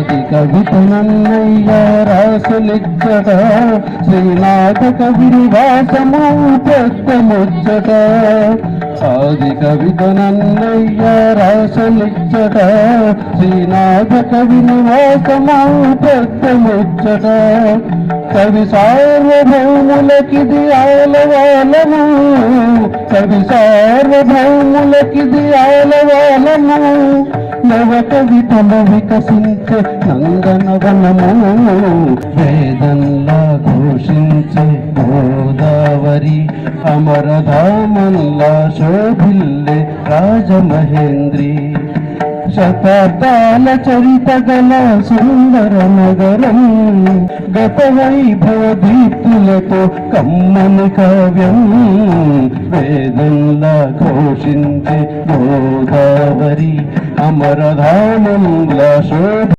ఆది కవిత నన్నయ్య రాసలిచ్చట శ్రీనాథ కవి నివాసము పెద్ద ముచ్చట ఆది కవిత నన్నయ్య రాసలిచ్చట శ్రీనాథ కవి నివాసము పెద్ద ముచ్చట కవి సార్వభౌములకిది ఆలవాలము కవి సార్వభౌములకిది ఆలవాలము నవ కవితలు వికసించే నందనవనము వేదంలా ఘోషించే గోదావరి అమరధామంలా శోభిల్లే రాజమహేంద్రి శతాబ్దాల చరిత గల సుందర నగరం గత వైభవ దీప్తులతో కమ్మని కావ్యం వేదంలా ఘోషించే గోదావరి అమరధామంలా శోభ